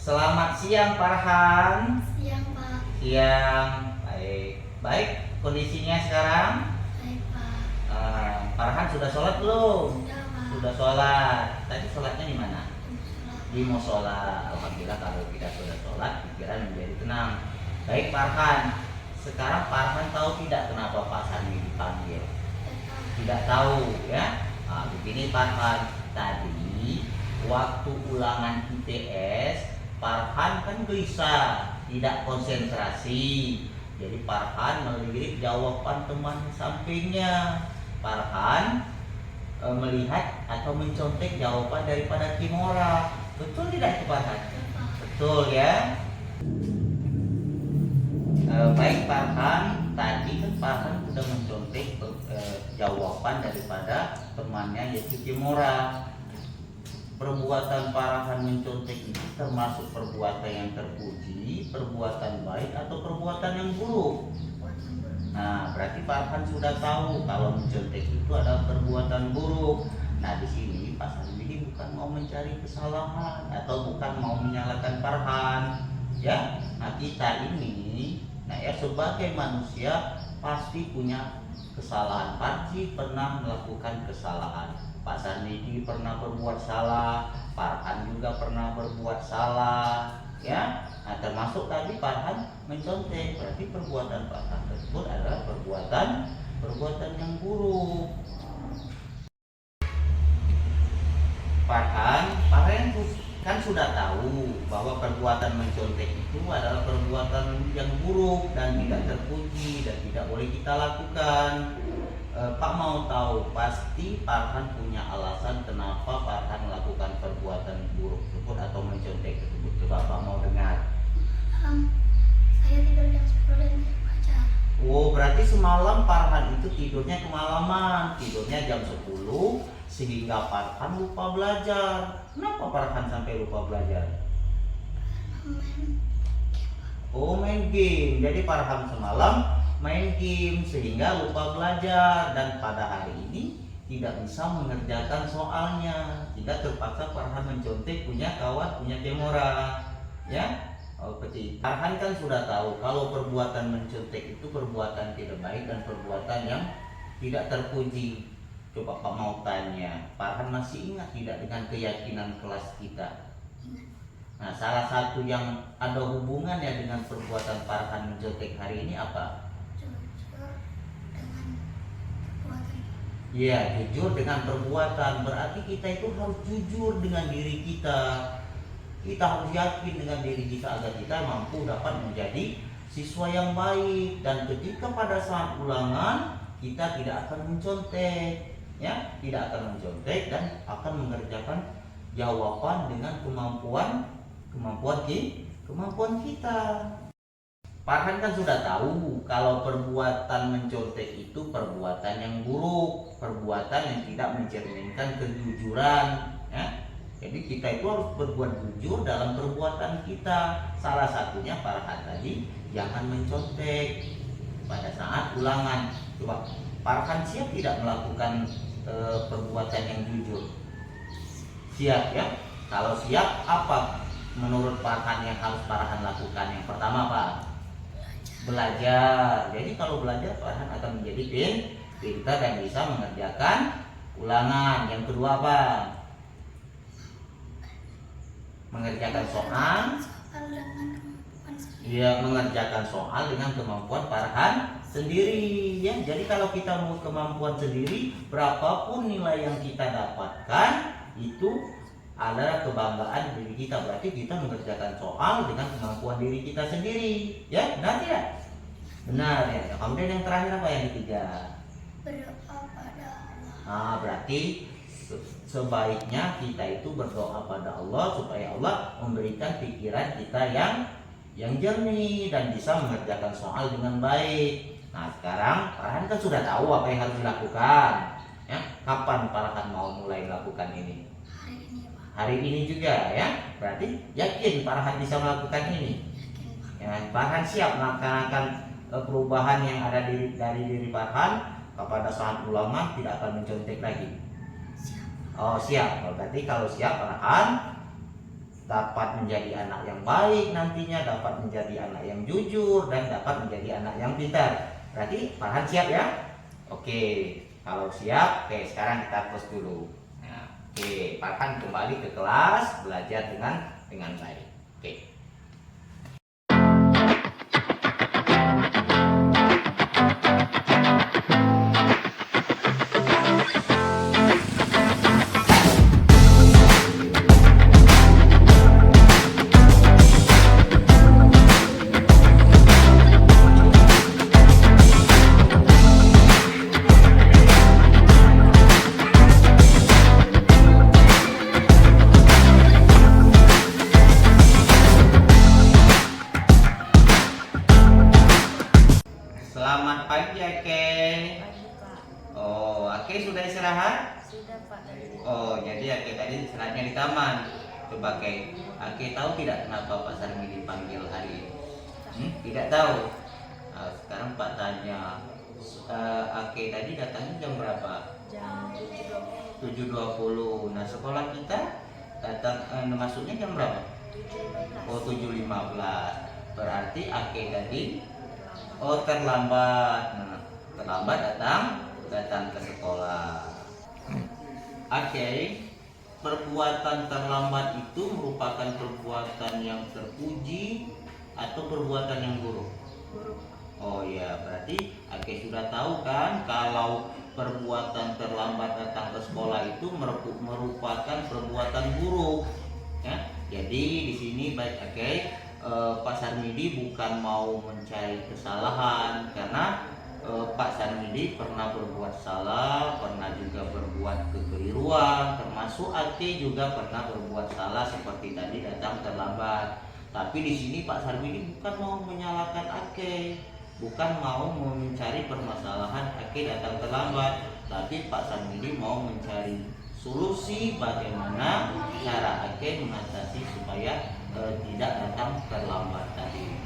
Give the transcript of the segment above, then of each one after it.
Selamat siang Farhan. Siang, Pak. Siang. Baik. Baik, kondisinya sekarang. Baik, Pak. Farhan sudah sholat belum? Sudah, Pak. Sudah sholat. Tadi sholatnya di mana? Sholat. Di musola. Alhamdulillah, kalau kita sudah sholat, pikiran menjadi tenang. Baik Farhan. Sekarang Farhan tahu tidak kenapa Pak Sani dipanggil? Tidak tahu ya. Begini Farhan. Tadi waktu ulangan ITS, Farhan kan gelisah, tidak konsentrasi. Jadi Farhan melirik jawaban teman sampingnya. Farhan melihat atau mencontek jawaban daripada Kimora. Betul tidak itu Farhan? Betul ya. Baik Farhan, tadi kan Farhan sudah mencontek jawaban daripada temannya yaitu Kimora. Perbuatan Farhan mencontek itu termasuk perbuatan yang terpuji, perbuatan baik atau perbuatan yang buruk. Nah, berarti Farhan sudah tahu kalau mencontek itu adalah perbuatan buruk. Nah, di sini Pak Sandi bukan mau mencari kesalahan atau bukan mau menyalahkan Farhan, ya. Nah, kita ini, sebagai manusia pasti punya kesalahan, pasti pernah melakukan kesalahan. Pak Sandi pernah berbuat salah, Farhan juga pernah berbuat salah, ya. Nah, termasuk tadi Farhan mencontek, berarti perbuatan Farhan tersebut adalah perbuatan yang buruk. Farhan kan sudah tahu bahwa perbuatan mencontek itu adalah perbuatan yang buruk dan tidak terpuji dan tidak boleh kita lakukan. Pak mau tahu, pasti Farhan punya alasan kenapa Farhan melakukan perbuatan buruk tersebut atau mencontek tersebut. Coba Pak mau dengar. Saya tidur jam 10 dan baca. Oh, berarti semalam Farhan itu tidurnya kemalaman, tidurnya jam 10 sehingga Farhan lupa belajar. Kenapa Farhan sampai lupa belajar? Main game. Jadi Farhan semalam main game sehingga lupa belajar dan pada hari ini tidak bisa mengerjakan soalnya, tidak terpaksa Farhan mencontek punya kawan, punya Kimora, ya. Farhan kan sudah tahu kalau perbuatan mencontek itu perbuatan tidak baik dan perbuatan yang tidak terpuji. Coba Pak mau tanya, Farhan masih ingat tidak dengan keyakinan kelas kita? Nah, salah satu yang ada hubungannya dengan perbuatan Farhan mencontek hari ini apa? Ya, jujur dengan perbuatan. Berarti kita itu harus jujur dengan diri kita. Kita harus yakin dengan diri kita agar kita mampu dapat menjadi siswa yang baik. Dan ketika pada saat ulangan kita tidak akan mencontek, ya, tidak akan mencontek dan akan mengerjakan jawaban dengan kemampuan kita. Farhan kan sudah tahu kalau perbuatan mencontek itu perbuatan yang buruk, perbuatan yang tidak mencerminkan kejujuran, ya. Jadi kita itu harus berbuat jujur dalam perbuatan kita. Salah satunya Farhan tadi jangan mencontek pada saat ulangan. Coba Farhan siap tidak melakukan perbuatan yang jujur? Siap ya? Kalau siap, apa menurut Farhan yang harus Farhan lakukan? Yang pertama apa? Belajar. Jadi kalau belajar Farhan akan menjadi pintar dan bisa mengerjakan ulangan. Yang kedua apa? Mengerjakan soal. Ya, mengerjakan soal dengan kemampuan Farhan sendiri, ya. Jadi kalau kita mau kemampuan sendiri, berapapun nilai yang kita dapatkan itu adalah kebanggaan diri kita. Berarti kita mengerjakan soal dengan kemampuan diri kita sendiri, ya. Benar tidak? Benar ya. Kemudian yang terakhir apa, yang ketiga? Berdoa pada Allah. Nah, berarti sebaiknya kita itu berdoa pada Allah supaya Allah memberikan pikiran kita yang jernih dan bisa mengerjakan soal dengan baik. Nah, sekarang Farhan kan sudah tahu apa yang harus dilakukan, ya. Kapan Farhan mau mulai melakukan ini? Hari ini, Pak. Hari ini juga, ya. Berarti yakin Farhan bisa melakukan ini? Ya, Farhan siap melaksanakan perubahan yang ada dari diri Farhan kepada saat ulangan tidak akan mencontek lagi. Siap. Oh, siap. Berarti kalau siap Farhan dapat menjadi anak yang baik nantinya, dapat menjadi anak yang jujur, dan dapat menjadi anak yang pintar. Berarti Farhan siap ya? Oke, kalau siap, oke sekarang kita pause dulu. Nah, oke, Farhan kembali ke kelas belajar dengan baik. Oke. Selamat pagi Ake. Pagi Pak. Oh, Ake sudah istirahat? Sudah Pak tadi. Oh, jadi Ake tadi istirahatnya di taman. Coba Ake tahu tidak kenapa Pak Sarmi dipanggil hari ini? Tidak tahu. Nah, sekarang Pak tanya, Ake tadi datangnya jam berapa? Jam 7.20. 7.20. Nah, sekolah kita datang masuknya jam berapa? 7.15. Oh, 7.15. Berarti Ake tadi terlambat. Nah, terlambat datang ke sekolah. Oke, perbuatan terlambat itu merupakan perbuatan yang terpuji atau perbuatan yang buruk? Buruk. Oh ya, berarti Ake sudah tahu kan kalau perbuatan terlambat datang ke sekolah itu merupakan perbuatan buruk. Ya, jadi di sini baik Ake. Pak Sarmidi bukan mau mencari kesalahan karena Pak Sarmidi pernah berbuat salah, pernah juga berbuat kekeliruan, termasuk Ake juga pernah berbuat salah seperti tadi datang terlambat. Tapi di sini Pak Sarmidi bukan mau menyalahkan Ake, bukan mau mencari permasalahan Ake datang terlambat, tapi Pak Sarmidi mau mencari solusi bagaimana cara Ake mengatasi supaya tidak datang terlambat tadi.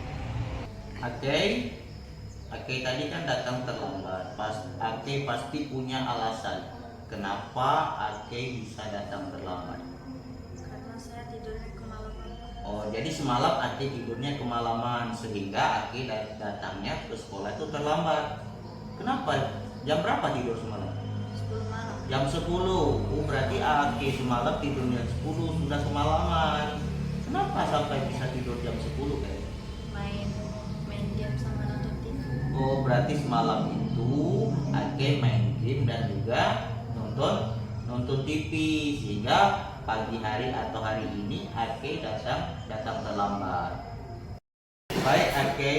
Ake tadi kan datang terlambat. Ake pasti punya alasan kenapa Ake bisa datang terlambat. Karena saya tidurnya kemalaman. Oh, jadi semalam Ake tidurnya kemalaman sehingga Ake datangnya ke sekolah itu terlambat. Kenapa? Jam berapa tidur semalam? 10 malam. Jam 10. Oh, berarti Ake semalam tidurnya 10 sudah kemalaman. Kenapa sampai bisa tidur jam 10 kayak? Main game sama nonton TV. Oh, berarti semalam itu Ake main game dan juga nonton TV sehingga pagi hari atau hari ini Ake datang terlambat. Baik Ake,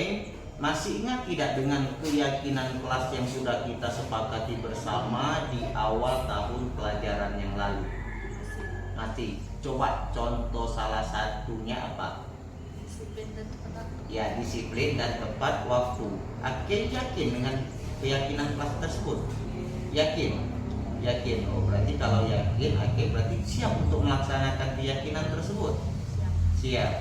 masih ingat tidak dengan keyakinan kelas yang sudah kita sepakati bersama di awal tahun pelajaran yang lalu? Masih. Coba contoh salah satunya apa? Disiplin dan tepat waktu. Ya, disiplin dan tepat waktu. Ake yakin dengan keyakinan kelas tersebut? Yakin? Oh, berarti kalau yakin, Ake berarti siap untuk melaksanakan keyakinan tersebut? Siap.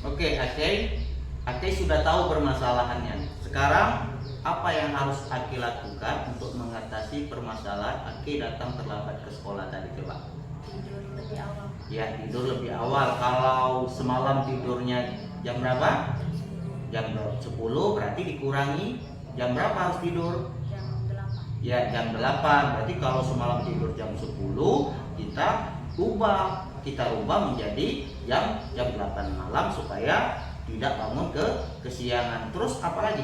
Oke, Ake sudah tahu permasalahannya. Sekarang apa yang harus Ake lakukan untuk mengatasi permasalahan Ake datang terlambat ke sekolah tadi, coba? Tidur lebih awal. Ya, tidur lebih awal. Kalau semalam tidurnya jam berapa? Jam 10, berarti dikurangi jam berapa harus tidur? Jam 8. Ya, jam 8. Berarti kalau semalam tidur jam 10, kita ubah menjadi jam 8 malam supaya tidak bangun kesiangan. Terus apa lagi?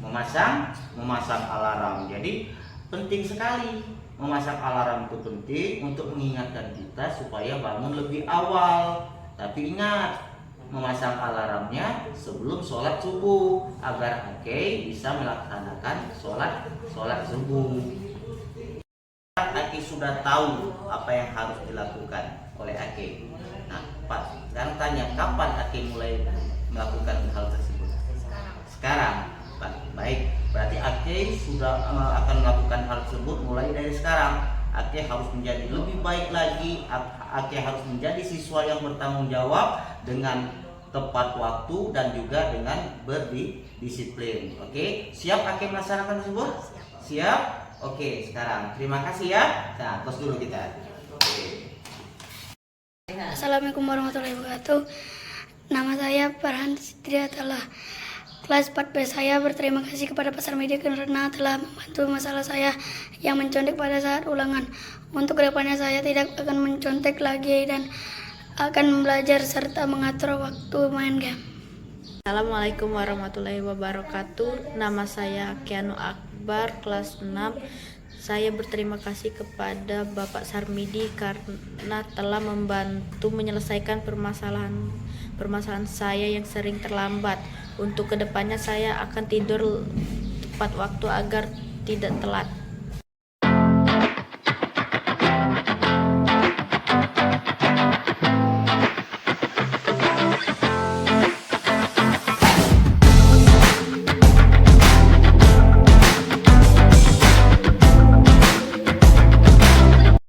Memasang alarm. Memasang alarm. Jadi penting sekali. Memasang alarm itu penting untuk mengingatkan kita supaya bangun lebih awal. Tapi ingat, memasang alarmnya sebelum sholat subuh agar Ake bisa melaksanakan sholat subuh. Ake sudah tahu apa yang harus dilakukan oleh Ake. Nah, Pak, sekarang tanya kapan Ake mulai melakukan hal tersebut? Sekarang. Baik, berarti Ake sudah akan melakukan hal tersebut mulai dari sekarang. Ake harus menjadi lebih baik lagi. Ake harus menjadi siswa yang bertanggung jawab dengan tepat waktu dan juga dengan berdisiplin. Oke, siap Ake melaksanakan tersebut? Siap? Oke, sekarang terima kasih ya. Nah, terus dulu kita. Oke. Assalamualaikum warahmatullahi wabarakatuh. Nama saya Farhan Sidria telah kelas 4B. Saya berterima kasih kepada Pak Sarmidi karena telah membantu masalah saya yang mencontek pada saat ulangan. Untuk kedepannya saya tidak akan mencontek lagi dan akan belajar serta mengatur waktu main game. Assalamualaikum warahmatullahi wabarakatuh. Nama saya Kianu Akbar, kelas 6. Saya berterima kasih kepada Bapak Sarmidi karena telah membantu menyelesaikan permasalahan saya yang sering terlambat. Untuk kedepannya saya akan tidur tepat waktu agar tidak telat.